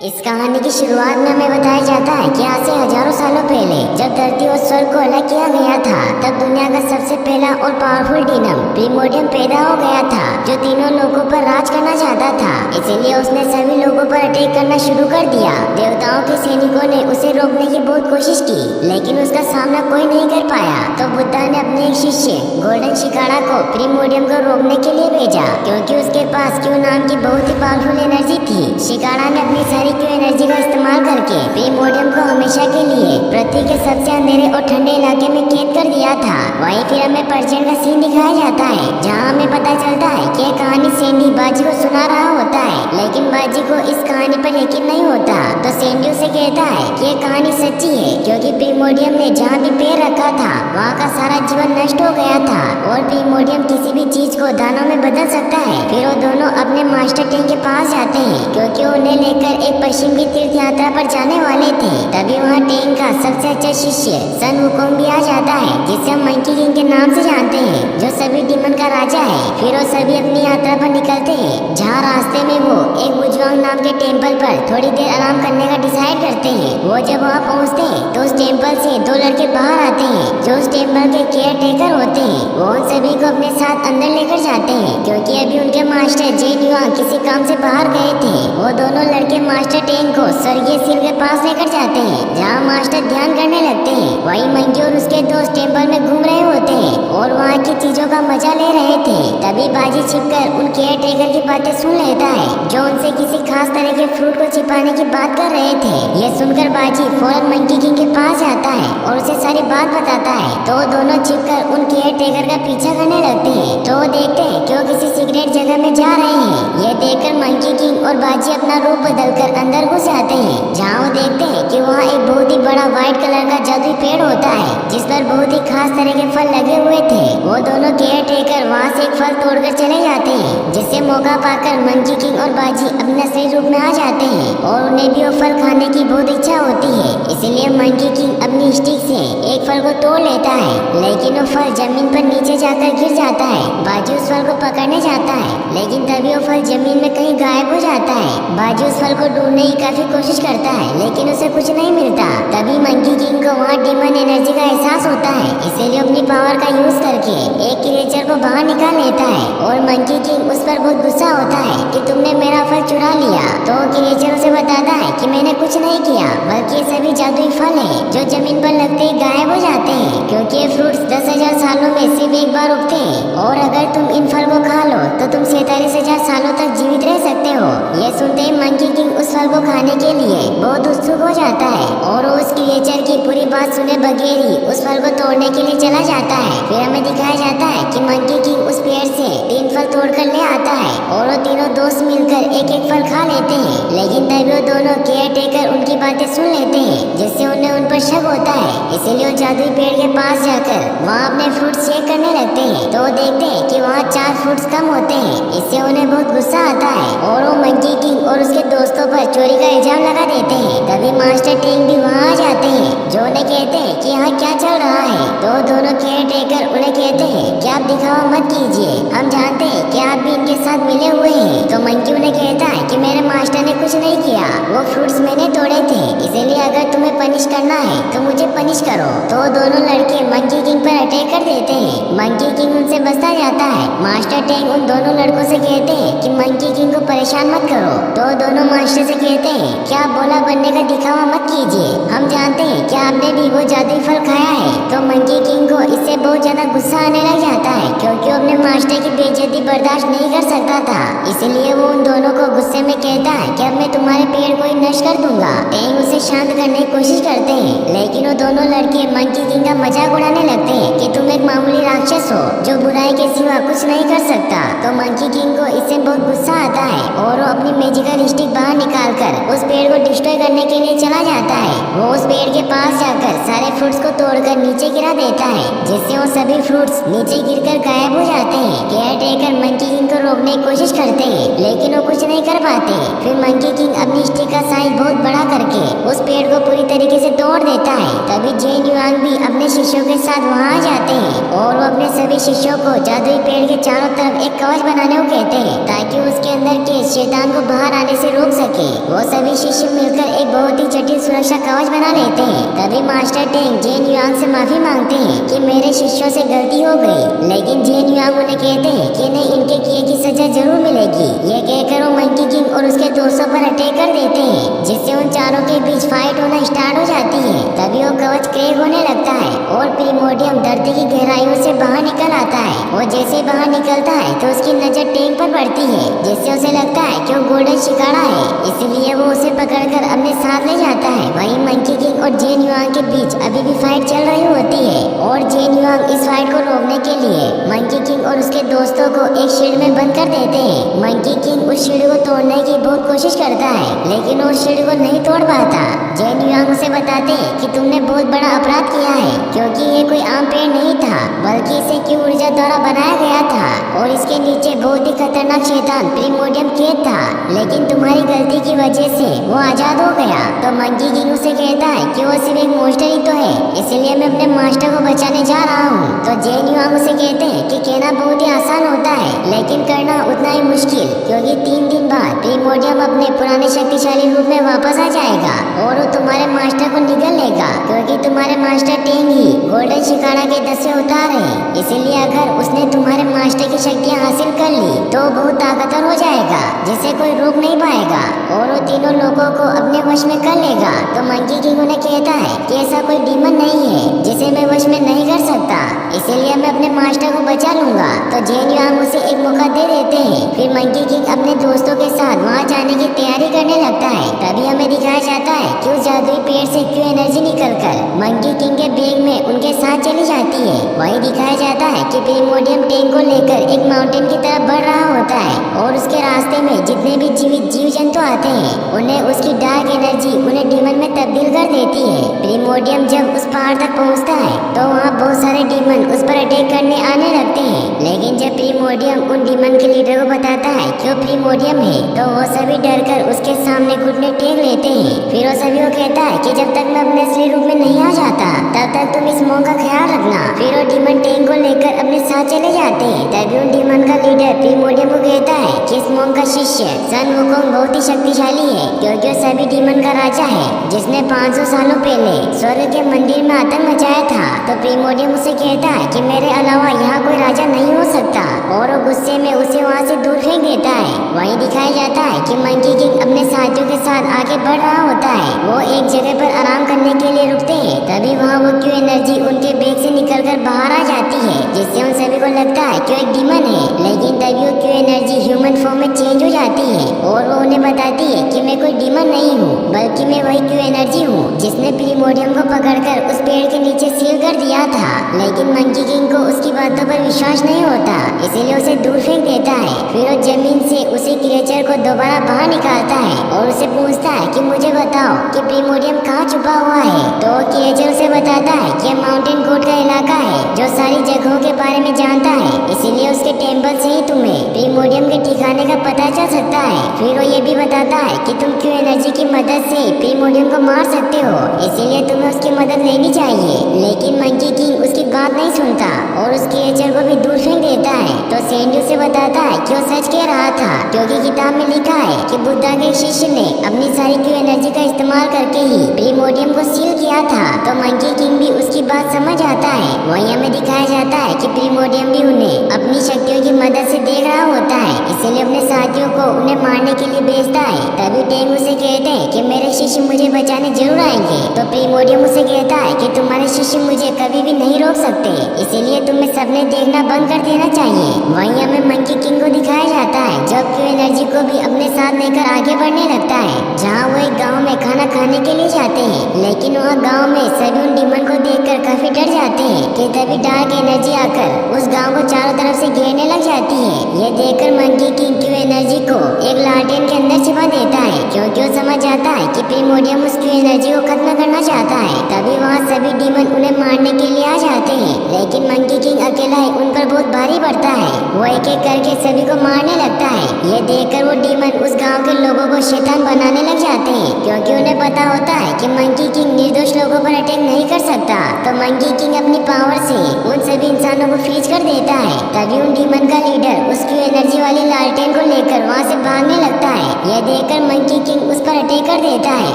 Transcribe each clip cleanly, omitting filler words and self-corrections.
इस कहानी की शुरुआत में हमें बताया जाता है कि आज से हजारों सालों पहले जब धरती और स्वर्ग को अलग किया गया था, तब दुनिया का सबसे पहला और पावरफुल डीमन प्रीमोर्डियम पैदा हो गया था, जो तीनों लोगों पर राज करना चाहता था। इसीलिए उसने सभी लोगों पर अटैक करना शुरू कर दिया। देवताओं के सैनिकों ने उसे रोकने की बहुत कोशिश की, लेकिन उसका सामना कोई नहीं कर पाया। तो बुद्धा ने अपने एक शिष्य गोल्डन शिकारा को प्रीमोर्डियम को रोकने के लिए भेजा, क्योंकि उसके पास क्यू नाम की बहुत ही पावरफुल एनर्जी थी। शिकारा ने अपनी सारी क्यू एनर्जी का इस्तेमाल करके प्रीमोर्डियम को हमेशा के लिए पृथ्वी के सबसे अंधेरे और ठंडे इलाके में कैद कर दिया था। वहीं फिर हमें परचेंट का सीन दिखाया जाता है, जहां हमें पता चलता है कि यह कहानी सैंडी बाजी को सुना रहा होता है, लेकिन बाजी को इस कहानी पर यकीन नहीं होता। तो सैंडी उसे कहता है कि यह कहानी सच्ची है, क्योंकि प्रीमोर्डियम ने जहाँ भी पैर रखा था वहाँ का सारा जीवन नष्ट हो गया था, और प्रीमोर्डियम किसी भी चीज को दानों में बदल सकता है। फिर वो दोनों अपने मास्टर टैंक के पास जाते हैं, क्योंकि उन्हें लेकर एक पश्चिम की तीर्थ यात्रा पर जाने वाले थे। तभी वहाँ टैंक का सबसे अच्छा शिष्य सन वुकोंग भी आ जाता है, जिसे हम मंकी किंग के नाम से जानते हैं, जो सभी डीमन का राजा है। फिर वो सभी अपनी यात्रा पर निकलते हैं, जहाँ रास्ते में वो एक बुजवांग नाम के टेम्पल पर थोड़ी देर आराम करने का डिसाइड करते हैं। वो जब वहाँ पहुँचते हैं तो उस टेम्पल से दो लड़के बाहर आते हैं, जो उस टेम्पल के केयर टेकर होते हैं। वो उन सभी को अपने साथ अंदर लेकर जाते हैं, क्योंकि अभी उनके मास्टर जेन युआंग किसी काम से बाहर गए थे। वो दोनों लड़के मास्टर टैंक को स्वर्गीय सिर के पास लेकर जाते हैं, जहाँ मास्टर ध्यान करने लगते हैं। वहीं मंकी और उसके दोस्त टेम्पल में घूम रहे होते हैं और वहाँ की चीजों का मजा ले रहे थे। तभी बाजी छिपकर उन केयर टेकर की बातें सुन लेता है, जो उनसे किसी खास तरह के फ्रूट को छिपाने की बात कर रहे थे। ये सुनकर बाजी फौरन मंकी किंग के पास जाता है और उसे सारी बात बताता है। तो वो दोनों छिपकर उन केयर टेकर का पीछा करने लगते हैं। तो वो देखते हैं कि वो किसी सीक्रेट जगह में जा रहे हैं। ये देखकर मंकी किंग और बाजी अपना रूप बदलकर अंदर घुस जाते हैं, जहाँ वो देखते हैं कि वहाँ एक बहुत ही बड़ा व्हाइट कलर का जादुई पेड़ होता है, जिस पर बहुत ही खास तरह के फल लगे हुए थे। वो दोनों केयर टेकर वहाँ से एक फल तोड़कर चले जाते हैं, जिससे मौका पाकर मंकी किंग और बाजी अपने असली रूप में आ जाते हैं, और उन्हें भी वो फल खाने की बहुत इच्छा होती है। इसलिए मंकी किंग अपनी स्टिक से एक फल को तोड़ लेता है, लेकिन वो फल जमीन पर नीचे जाकर गिर जाता है। बाजी उस फल को पकड़ने जाता है, लेकिन तभी वो फल जमीन में कहीं गायब हो जाता है। बाजी उस फल को ढूंढने की काफी कोशिश करता है, लेकिन उसे कुछ नहीं मिलता। तभी मंकी किंग को वहाँ डीमन एनर्जी का एहसास होता है, इसीलिए अपनी पावर का यूज करके एक क्रिएचर को बाहर निकाल लेता है, और मंकी किंग उस पर बहुत गुस्सा होता है कि तुमने मेरा फल चुरा लिया। तो क्रिएचर उसे बताता है कि मैंने कुछ नहीं किया, बल्कि ये सभी जादुई फल है, जो जमीन पर लगते ही गायब हो जाते हैं, क्योंकि ये फ्रूट्स 10,000 सालों में सिर्फ एक बार उगते हैं, और अगर तुम इन फल को खा लो तो तुम 47,000 सालों तक जीवित रह सकते हो। ये सुनते ही मंकी किंग उस फल को खाने के लिए बहुत उत्सुक हो जाता है, और वो उस क्रिएचर की पूरी बात सुने बगैर ही उस फल को तोड़ने के लिए चला जाता है। फिर हमें दिखाया जाता है कि मंकी किंग उस पेड़ से 3 फल तोड़कर ले आता है, और वो तीनों दोस्त मिलकर एक एक फल खा लेते हैं। लेकिन तभी वो दोनों केयर टेकर उनकी बातें सुन लेते हैं, जिससे उन्हें उन पर शक होता है। इसीलिए वो जादुई पेड़ के पास जाकर वहाँ अपने फ्रूट्स चेक करने लगते हैं। तो वो देखते हैं कि वहाँ 4 फ्रूट्स कम होते हैं। इससे उन्हें बहुत गुस्सा आता है, और वो मंकी किंग और उसके दोस्तों पर चोरी का इल्जाम लगा देते हैं। तभी मास्टर टैंक भी वहाँ आ जाते हैं, जो उन्हें कहते हैं कि यहाँ क्या चल रहा है। तो दोनों केयर टेकर उन्हें कहते हैं कि आप दिखावा मत कीजिए, हम जानते हैं कि आप भी इनके साथ मिले हुए हैं। तो मंकी उन्हें कहता है कि मेरे मास्टर ने कुछ नहीं किया, वो फ्रूट्स मैंने तोड़े थे, इसीलिए अगर तुम्हें पनिश करना है तो मुझे पनिश करो। तो दोनों लड़के मंकी किंग पर अटैक कर देते हैं। मंकी किंग उनसे बचता जाता है। मास्टर टैंक उन दोनों लड़कों से कहते हैं कि मंकी किंग को परेशान मत करो। तो दोनों मास्टर से कहते हैं कि आप बोला बनने का दिखावा मत कीजिए, हम जानते हैं कि आपने भी वो जादुई फल खाया है। तो मंकी किंग को इससे बहुत ज्यादा गुस्सा आने लग जाता है, क्योंकि वो अपने मास्टर की बेइज्जती बर्दाश्त नहीं कर सकता था। इसलिए वो उन दोनों को गुस्से में कहता है कि अब मैं तुम्हारे पेड़ को ही नष्ट कर दूंगा। टैंक उसे शांत करने की कोशिश करते हैं, लेकिन वो दोनों लड़के मंकी किंग का मजाक उड़ाने लगते हैं कि तुम एक मामूली राक्षस हो, जो बुराई के सिवा कुछ नहीं कर सकता। तो मंकी किंग को इससे बहुत गुस्सा आता है, और वो अपनी मैजिकल स्टिक बाहर निकालकर उस पेड़ को डिस्ट्रॉय करने के लिए चला जाता है। वो उस पेड़ के पास जाकर सारे फ्रूट्स को तोड़कर नीचे गिरा देता है, जिससे वो सभी फ्रूट्स नीचे गिरकर गायब हो जाते हैं। केयर टेकर मंकी किंग को रोकने की कोशिश करते हैं, लेकिन वो कुछ नहीं कर पाते। फिर मंकी किंग अपनी स्टिक का साइज बहुत बड़ा करके उस पेड़ को पूरी तरीके से तोड़ देता है। तभी जेन युआंग भी अपने शिष्यों के साथ वहाँ जाते हैं और वो अपने सभी शिष्यों को जादुई पेड़ के चारों तरफ एक कवच बनाने को कहते हैं ताकि उसके अंदर के शैतान को बाहर आने से रोक सके। वो सभी शिष्य मिलकर एक बहुत ही जटिल सुरक्षा कवच बना लेते हैं। तभी मास्टर टेंग जेन युआंग से माफी मांगते हैं कि मेरे शिष्यों से गलती हो गई, लेकिन जेन युआंग उन्हें कहते हैं कि नहीं, इनके किए की सजा जरूर मिलेगी। ये कहकर वो मंकी किंग और उसके दोस्तों पर अटैक कर देते हैं, जिससे उन चारों के बीच फाइट होना स्टार्ट हो जाती है। तभी वो कवच क्रैक होने लगता है और प्रीमोडियम धरती की गहराइयों से बाहर निकल आता है। वो जैसे बाहर निकलता है तो उसकी नजर टेंग पर पड़ती है, जिससे उसे लगता है कि वो गोल्डन शिकारा है, इसलिए वो उसे पकड़कर अपने साथ ले जाता है। वहीं मंकी किंग और जेन युआंग के बीच अभी भी फाइट चल रही होती है और जेन युआंग इस फाइट को रोकने के लिए मंकी किंग और उसके दोस्तों को एक शील्ड में बंद कर देते हैं। मंकी किंग उस शील्ड को तोड़ने की बहुत कोशिश करता है, लेकिन वो उस शील्ड को नहीं तोड़ पाता। जेन युआंग उसे बताते हैं कि तुमने बहुत बड़ा अपराध किया है, क्योंकि ये कोई आम पेड़ नहीं था, बल्कि इसे क्यू ऊर्जा द्वारा बनाया गया था और इसके नीचे बहुत ही खतरनाक शैतान प्रीमोडियम कैद था, लेकिन तुम्हारी गलती की वजह से वो आजाद हो गया। तो मंकी किंग उसे कहता है कि वो सिर्फ एक मॉन्स्टर ही तो है, इसलिए मैं अपने मास्टर को बचाने जा रहा हूँ। तो जेन युआंग उसे कहते हैं कि कहना बहुत ही आसान होता है, लेकिन करना उतना ही मुश्किल, क्योंकि 3 दिन बाद प्रीमोडियम अपने पुराने शक्तिशाली रूप में वापस आ जाएगा और वो तुम्हारे मास्टर को निगल लेगा, क्योंकि तुम्हारे मास्टर टेंग ही गोल्डन शिकारा के 10वें अवतार है। इसीलिए अगर उसने तुम्हारे मास्टर की शक्तियाँ हासिल कर ली तो बहुत ताकतवर हो जाएगा, जिसे कोई रोक नहीं पाएगा और वो तीनों लोगों को अपने वश में कर लेगा। तो मंकी किंग उन्हें कहता है कि ऐसा कोई डीमन नहीं है जिसे मैं वश में नहीं कर सकता, इसीलिए मैं अपने मास्टर को बचा लूंगा। तो जेन युआंग उसे एक मौका दे देते हैं। फिर मंकी किंग अपने दोस्तों के साथ वहाँ जाने की तैयारी करने लगता है। तभी हमें दिखाया जाता है कि उस जादुई पेड़ से क्यू एनर्जी निकलकर मंकी किंग के बैग में उनके साथ चली जाती है। वहीं दिखाया जाता है कि प्रीमोडियम टेंग को लेकर एक माउंटेन की तरफ बढ़ रहा होता है और उसके रास्ते में जितने भी जीवित जीव जंतु आते हैं उन्हें उसकी डार्क एनर्जी उन्हें डीमन में तब्दील कर देती है। प्रीमोडियम जब उस पहाड़ तक पहुँचता है तो वहाँ बहुत सारे डीमन उस पर अटैक करने आने लगते हैं, लेकिन जब प्रीमोडियम उन डीमन के लीडर को बताता है कि वो प्रीमोडियम है तो वो सभी डरकर उसके सामने घुटने टेक लेते हैं। फिर वो सभी को कहता है कि जब तक मैं अपने असली रूप में नहीं आ जाता तब तक तुम इस मॉन्क का ख्याल रखना। फिर वो डीमन टेंग को लेकर अपने साथ चले जाते हैं। तभी उन डीमन का लीडर प्रीमोडियम को कहता है कि इस मॉन्क का शिष्य सन वुकोंग बहुत ही शक्तिशाली है, क्योंकि वो सभी डीमन का राजा है जिसने 500 सालों पहले स्वर्ग के मंदिर में आतंक मचाया था। तो प्रीमोडियम उसे कहता है कि मेरे अलावा यहाँ कोई राजा नहीं हो सकता और वो गुस्से में उसे वहाँ से दूर फेंक देता है। वहीं दिखाया जाता है कि मंकी किंग अपने साथियों के साथ आगे बढ़ रहा होता है। वो एक जगह पर आराम करने के लिए रुकते हैं। तभी वहाँ वो क्यू एनर्जी उनके बैग से निकलकर बाहर आ जाती है, जिससे उन सभी को लगता है कि वो एक डीमन है, लेकिन तभी वो क्यू एनर्जी ह्यूमन फॉर्म में चेंज हो जाती है और वो उन्हें बताती है कि मैं कोई डीमन नहीं हूँ, बल्कि मैं वही क्यू एनर्जी हूँ जिसने प्रीमोडियम को पकड़कर उस पेड़ के नीचे सील कर दिया था। लेकिन मंकी किंग को उसकी बातों पर विश्वास नहीं होता, इसीलिए उसे दूर फेंक देता है। फिर वो जमीन से उसी क्रिएचर को दोबारा बाहर निकालता है और उसे पूछता है कि मुझे बताओ कि प्रीमोडियम कहाँ छुपा हुआ है। तो क्रिएचर उसे बताता है कि माउंटेन कोड का इलाका है जो सारी जगहों के बारे में जानता है, इसीलिए उसके टेम्पल से ही तुम्हें प्रीमोडियम के ठिकाने का पता चल सकता है। फिर वो ये भी बताता है कि तुम क्यू एनर्जी की मदद से प्रीमोडियम को मार सकते हो, इसीलिए तुम्हें उसकी मदद लेनी चाहिए। लेकिन मंकी किंग उसकी बात नहीं सुनता और उस क्रिएचर को भी दूर फेंक देता है। तो सेंड्यू से बताता है कि वो सच कह रहा था, क्योंकि किताब में लिखा है कि बुद्धा के शिष्य ने अपनी सारी क्यू एनर्जी का इस्तेमाल करके ही प्रीमोडियम को सील किया था। तो मंकी किंग भी उसकी बात समझ आता है। वहीं हमें दिखाया जाता है कि प्रीमोडियम भी उन्हें अपनी शक्तियों की मदद से देख रहा होता है, इसीलिए अपने साथियों को उन्हें मारने के लिए भेजता है। तभी टेंग उसे कहते हैं कि मेरे शिष्य मुझे बचाने जरूर आएंगे। तो प्रीमोडियम उसे कहता है कि तुम्हारे शिष्य मुझे कभी भी नहीं रोक सकते, इसीलिए तुम्हें सबने देखना बंद कर देना चाहिए। वहीं हमें मंकी किंग को दिखाया जाता है जब क्यू एनर्जी को भी अपने साथ लेकर आगे बढ़ने लगता है, जहाँ वो एक गाँव में खाना खाने के लिए जाते हैं। लेकिन वहाँ गाँव में सभी उन डीमन को देखकर काफी डर जाते हैं कि तभी डार्क एनर्जी आकर उस गाँव को चारों तरफ से घेरने लग जाती है। ये देखकर मंकी किंग क्यू एनर्जी को एक लालटेन के अंदर छिपा देता है, क्योंकि वो समझ जाता है कि प्रीमोडियम उस क्यू एनर्जी को खत्म करना चाहता है। तभी वहाँ सभी डीमन उन्हें मारने के लिए आ जाते हैं, लेकिन मंकी किंग अकेला ही उन पर बहुत भारी पड़ता है। वो एक एक करके सभी को मारने लगता है। ये देखकर वो डीमन उस गांव के लोगों को शैतान बनाने लग जाते हैं, क्योंकि उन्हें पता होता है कि मंकी किंग निर्दोष लोगों पर अटैक नहीं कर सकता, तो मंकी किंग अपनी पावर से उन सभी इंसानों को फ्रीज कर देता है। तभी उन डीमन का लीडर उसकी एनर्जी वाली लालटेन को लेकर वहाँ से भागने लगता है। यह देखकर मंकी किंग उस पर अटैक कर देता है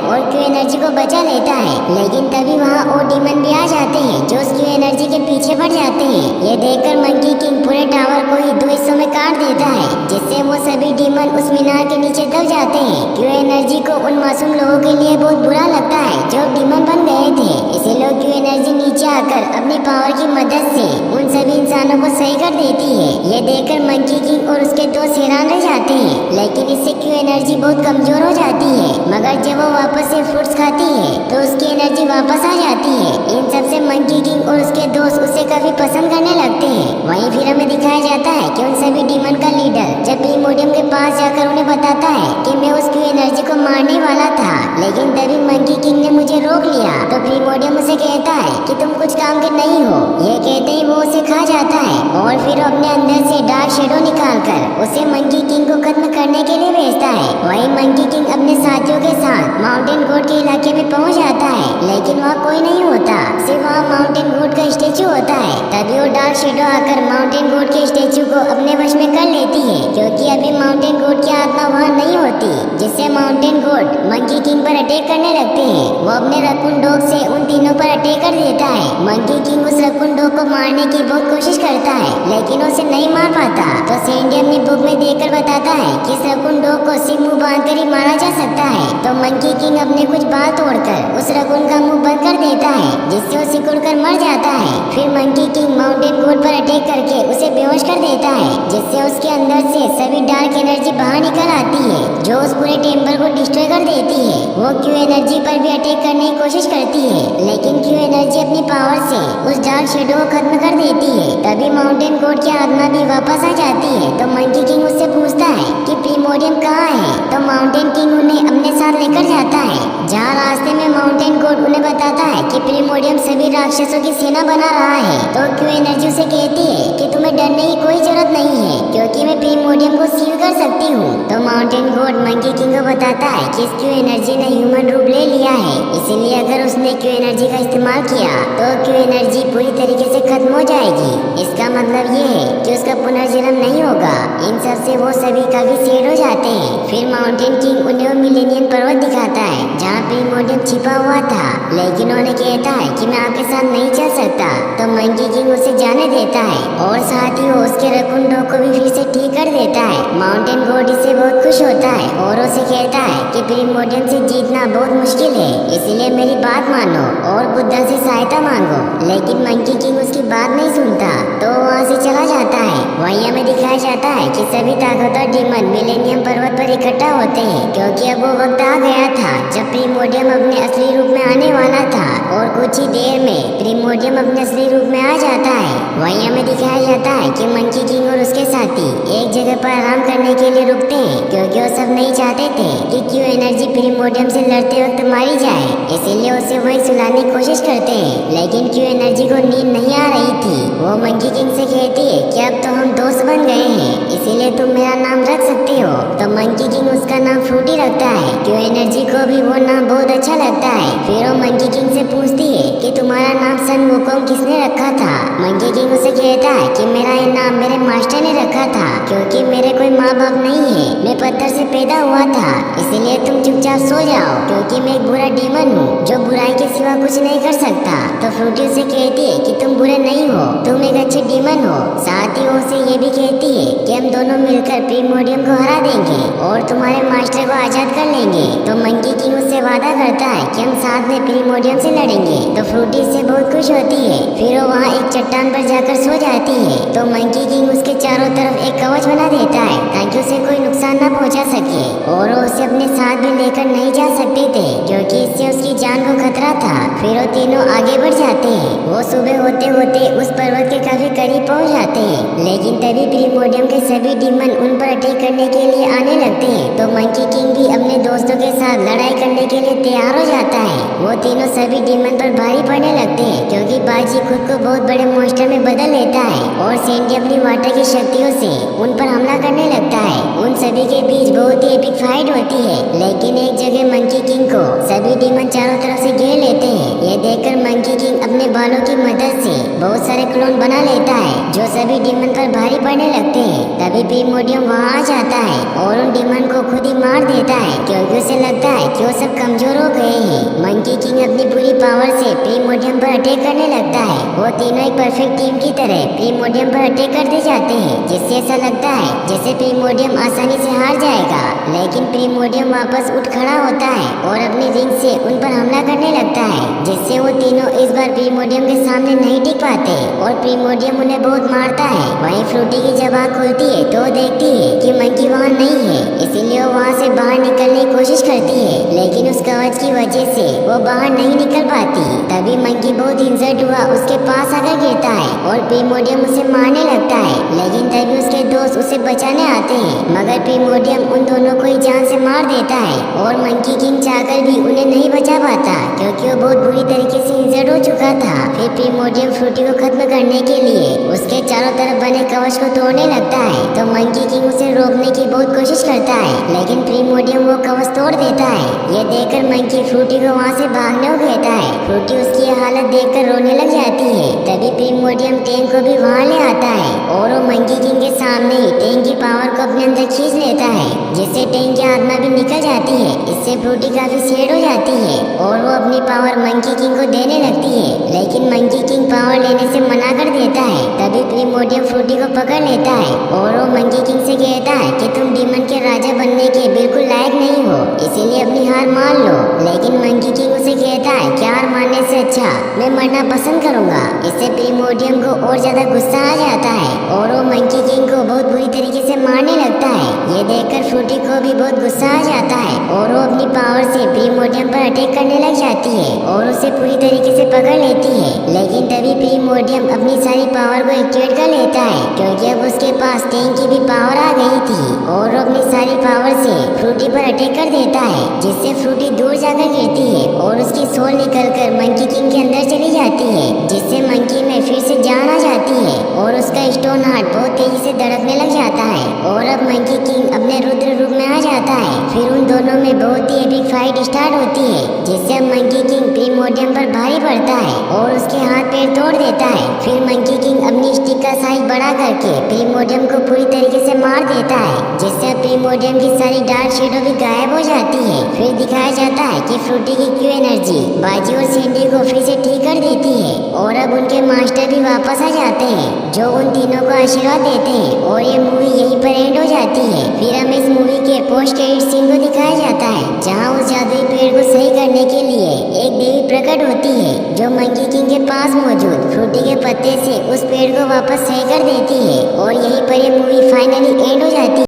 और क्यू एनर्जी को बचा लेता है। लेकिन तभी वहाँ और डीमन भी आ जाते हैं जो उसकी एनर्जी के पीछे पड़ जाते हैं। यह देखकर मंकी किंग पूरे टावर को ही 2 हिस्सों में काट देता है, जिससे वो सभी डीमन उस मीनार के नीचे दब जाते हैं। क्यू एनर्जी को उन मासूम लोगों के लिए बहुत बुरा लगता है जो डीमन बन गए थे। इसे लोग क्यू एनर्जी नीचे आकर अपनी पावर की मदद से उन सभी इंसानों को सही कर देती है। ये देखकर मंकी किंग और उसके दोस्त हैरान रह जाते हैं, लेकिन इससे क्यू एनर्जी बहुत कमजोर हो जाती है। मगर जब वो वापस से फ्रूट्स खाती है तो उसकी एनर्जी वापस आ जाती है। इन सबसे मंकी किंग और उसके दोस्त उसे काफी पसंद करने लगते हैं। वहीं फिर हमें दिखाया जाता है कि उन सभी डीमन का लीडर जब प्रीमोडियम के पास जाकर उन्हें बताता है कि मैं उस क्यू एनर्जी को मारने वाला था, लेकिन तभी मंकी किंग ने मुझे रोक लिया। तो प्रीमोडियम उसे कहता है कि तुम कुछ काम के नहीं हो। ये कहते ही वो उसे खा जाता है और फिर अपने अंदर से डार्क शेडो निकालकर उसे मंकी किंग को खत्म करने के लिए भेजता है। वहीं मंकी किंग अपने साथियों के साथ माउंटेन गोड के इलाके में पहुंच जाता है, लेकिन वहाँ कोई नहीं होता, सिर्फ वहाँ माउंटेन गोड का स्टेचू होता है। तभी वो डार्क शेडो आकर माउंटेन गोड के स्टेचू को अपने वश में कर लेती है, क्योंकि अभी माउंटेन गोड की आत्मा वहाँ नहीं होती, जिससे माउंटेन गोड मंकी किंग पर अटैक करने लगते हैं। वो अपने रकून डॉग से उन तीनों पर अटैक कर देता है। मंकी किंग उस रकून डॉग को मारने की बहुत कोशिश करता है, लेकिन उसे नहीं मार पाता। तो सैंडी अपनी बुक में देखकर बताता है कि इस रकून डॉग को सिर्फ मुंह बांधकर ही मारा जा सकता है। तो मंकी किंग अपने कुछ बाल तोड़कर उस रकून का मुंह बंद कर देता है, जिससे वो सिकुड़कर मर जाता है। फिर मंकी किंग माउंटेन गोड पर अटैक करके उसे बेहोश कर देता है, जिससे उसके अंदर से सभी डार्क एनर्जी बाहर निकल आती है, जो उस पूरे टेम्पल को डिस्ट्रॉय कर देती है। वो क्यू एनर्जी पर भी अटैक करने की कोशिश करती है, लेकिन क्यू एनर्जी अपनी पावर से उस डार्क शेडो को खत्म कर देती है। तभी माउंटेन गोड की आत्मा भी वापस आ जाती है। तो मंकी किंग उससे पूछता है कि प्रीमोडियम कहाँ है। तो माउंटेन किंग उन्हें अपने साथ लेकर जाता है, जहाँ रास्ते में माउंटेन गोड उन्हें बताता है कि प्रीमोडियम सभी राक्षसों की सेना बना रहा है। तो क्यू एनर्जी उसे कहती है कि तुम्हें डरने की कोई जरूरत नहीं है, क्योंकि मैं प्रीमोडियम को सील कर सकती हूँ। तो माउंटेन गोड मंकी किंग को बताता है कि इस क्यू एनर्जी ने ह्यूमन रूप ले लिया है, इसीलिए अगर उसने क्यू एनर्जी का इस्तेमाल किया तो क्यू एनर्जी पूरी तरीके से खत्म हो जाएगी। इसका मतलब ये है कि उसका पुनर्जन्म नहीं होगा। इन सब से वो सभी काफी सैड हो जाते हैं। फिर माउंटेन किंग उन्हें मिलेनियम पर्वत दिखाता है, जहाँ प्रीमोडियम छिपा हुआ था, लेकिन उन्हें कहता है कि मैं आपके साथ नहीं चल सकता। तो मंकी किंग उसे जाने देता है और साथ ही वो उसके रकून डॉग को भी फिर से ठीक कर देता है। माउंटेन गोड इससे बहुत खुश होता है और उसे कहता है कि प्रीमोडियम से जीतना बहुत मुश्किल है, इसलिए मेरी बात मानो और बुद्धा से सहायता मांगो। लेकिन मंकी किंग उसकी बात नहीं सुनता, तो वहाँ से चला जाता है। वहीं हमें दिखाया जाता है कि सभी ताकतवर डीमन मिलेनियम पर्वत पर इकट्ठा होते हैं, क्योंकि अब वो वक्त आ गया था जब प्रीमोडियम अपने असली रूप में आने वाला था, और कुछ ही देर में प्रीमोडियम अपने असली रूप में आ जाता है। वहीं हमें दिखाया जाता है कि मंकी किंग और उसके साथी एक जगह पर आराम करने के लिए रुकते हैं, क्योंकि वो सब नहीं चाहते थे कि क्यू एनर्जी प्रीमोडियम से लड़ते वक्त मारी जाए, इसीलिए उसे वहीं सुलाने की कोशिश करते हैं। लेकिन क्यू एनर्जी को नींद नहीं आ रही थी। वो मंकी किंग से कहती है कि अब तो हम दोस्त बन गए हैं, इसीलिए तुम मेरा नाम रख सकते हो। तो मंकी किंग उसका नाम फ्रूटी रखता है। क्यू एनर्जी को भी वो नाम बहुत अच्छा लगता है। फिर वो मंकी किंग से पूछती है कि तुम्हारा नाम सन वुकोंग किसने रखा था। मंकी किंग उसे कहता है कि मेरा ये नाम मेरे मास्टर ने रखा था, क्योंकि मेरे कोई माँ बाप नहीं है, मैं पत्थर से पैदा हुआ था, इसीलिए तुम चुपचाप सो जाओ, क्योंकि मैं एक बुरा डीमन हूँ जो बुराई के सिवा कुछ नहीं कर सकता। तो फ्रूटी उसे कहती है कि तुम बुरे नहीं हो, तुम एक अच्छे डीमन हो। साथ ही वो उसे ये भी कहती है कि हम दोनों मिलकर प्रीमोडियम को हरा देंगे और तुम्हारे मास्टर को आजाद कर लेंगे। तो मंकी किंग उससे वादा करता है कि हम साथ में प्रीमोडियम से लड़ेंगे। तो फ्रूटी इससे बहुत खुश होती है। फिर वो वहाँ एक चट्टान पर जाकर सो जाती है। तो मंकी किंग उसके चारों तरफ एक कवच बना देता है, ताकि उसे कोई नुकसान न पहुँचा सके, और वो उसे अपने साथ भी लेकर नहीं जा सकते थे, क्योंकि इससे उसकी जान को खतरा था। फिर वो तीनों आगे बढ़ जाते हैं। वो सुबह होते होते उस पर्वत के काफी करीब पहुंच जाते हैं, लेकिन तभी प्रीमोडियम के सभी डीमन उन पर अटैक करने के लिए आने लगते हैं। तो मंकी किंग भी अपने दोस्तों के साथ लड़ाई करने के लिए तैयार हो जाता है। वो तीनों सभी डीमन पर भारी पड़ने लगते हैं, क्योंकि बाजी खुद को बहुत बड़े मॉन्स्टर में बदल लेता है और सैंडी अपनी वाटर की शक्तियों से उन पर हमला करने लगता है। उन सभी के बीच बहुत ही एपिक फाइट होती है, लेकिन एक जगह मंकी किंग को सभी डीमन चारों तरफ से घेर लेते हैं। ये देखकर मंकी किंग अपने बालों की मदद से बहुत सारे क्लोन बना लेता है, जो सभी डीमन पर भारी पड़ने लगते हैं। तभी प्रीमोडियम वहाँ आ जाता है और उन डीमन को खुद ही मार देता है, क्योंकि उसे लगता है कि वो सब कमजोर हो गए हैं। मंकी किंग अपनी पूरी पावर से प्रीमोडियम पर अटैक करने लगता है। वो तीनों एक परफेक्ट टीम की तरह प्रीमोडियम पर अटैक करते जाते हैं, जिससे ऐसा लगता है जैसे प्रीमोडियम आसानी से हार जाएगा। लेकिन प्रीमोडियम वापस उठ खड़ा होता है और अपनी रिंग से उन पर हमला करने लगता है, जिससे वो तीनों इस बार प्रीमोडियम के सामने नहीं टिक पाते और प्रीमोडियम उन्हें बहुत मारता है। वहीं फ्रूटी की जब आँख खुलती है तो देखती है कि मंकी वहाँ नहीं है, इसीलिए वो वहाँ से बाहर निकलने की कोशिश करती है, लेकिन उस कवच की वजह से वो बाहर नहीं निकल पाती। तभी मंकी बहुत इंजर्ड हुआ उसके पास आकर गिरता है और प्रीमोडियम उसे मारने लगता है, लेकिन तभी उसके दोस्त उसे बचाने आते हैं, मगर प्रीमोडियम उन दोनों को ही जान से मार देता है और मंकी किंग चाहकर भी उन्हें नहीं बचा पाता, क्योंकि वो बहुत बुरी तरीके से इंजर्ड हो चुका था। फिर प्रीमोडियम फ्रूटी को खत्म करने के लिए उसके चारों तरफ बने कवच को तोड़ने लगता है, तो मंकी किंग उसे रोकने की बहुत कोशिश करता है, लेकिन प्रीमोडियम वो कवच तोड़ देता है। ये देखकर मंकी फ्रूटी को वहाँ से भागने को कहता है। फ्रूटी उसकी हालत देखकर रोने लग जाती है। तभी प्रीमोडियम टैंक को भी वहाँ ले आता है और वो मंकी किंग के सामने ही टैंक की पावर को अपने अंदर खींच लेता है, जिससे टैंक की आत्मा भी निकल जाती है। इससे फ्रूटी काफी सैड हो जाती है और वो अपनी पावर मंकी किंग को देने लगती है, लेकिन मंकी किंग पावर लेने से मना कर देता है। तभी प्रीमोडियम फ्रूटी को पकड़ लेता है और वो मंकी किंग से कहता है कि तुम डीमन के राजा बनने के बिल्कुल लायक नहीं हो, इसीलिए अपनी हार मान लो। लेकिन मंकी किंग उसे कहता है कि हार मानने से अच्छा मैं मरना पसंद करूंगा। इससे प्रीमोडियम को और ज्यादा गुस्सा आ जाता है और वो मंकी किंग को बहुत बुरी तरीके से मारने लगता है। ये देखकर फ्रूटी को भी बहुत गुस्सा आ जाता है और वो अपनी पावर से प्रीमोडियम पर अटैक करने लग जाती है और उसे पूरी तरीके से पकड़ लेती है। लेकिन तभी प्रीमोडियम अपनी सारी पावर को एक्टिवेट कर लेता है, क्योंकि अब उसके पास टैंक की भी पावर आ गई थी और वो अपनी सारी पावर से फ्रूटी पर अटैक कर देता है, जिससे फ्रूटी दूर जाकर गिरती है और उसकी सोल निकलकर मंकी किंग के अंदर चली जाती है, जिससे मंकी में फिर से जान आ जाती है और उसका स्टोन हार्ट बहुत तेजी से धड़कने लग जाता है और अब मंकी किंग अपने रुद्र रूप में आ जाता है। फिर उन दोनों में बहुत ही एपिक फाइट स्टार्ट होती है, जिससे अब मंकी किंग प्रीमोडियम पर भारी पड़ता है और उसके हाथ पैर तोड़ देता है। फिर मंकी किंग अपनी स्टिक का साइज बड़ा करके प्रीमोडियम को पूरी तरीके से मार देता है, जिससे प्रीमोडियम की सारी डार्क शेडो भी गायब हो जाती है। फिर दिखाया जाता है कि फ्रूटी की क्यू एनर्जी बाजी और सैंडी को फिर से ठीक कर देती है और अब उनके मास्टर भी वापस आ जाते हैं, जो उन तीनों को आशीर्वाद देते हैं और ये मूवी यहीं पर एंड हो जाती है। फिर हमें इस मूवी के पोस्ट क्रेडिट सीन को दिखाया जाता है, जहाँ उस जादुई पेड़ को सही करने के लिए एक देवी प्रकट होती है, जो मंकी किंग के पास मौजूद फ्रूटी के पत्ते से उस पेड़ को वापस सही कर देती है और यहीं पर ये मूवी फाइनली एंड हो जाती है।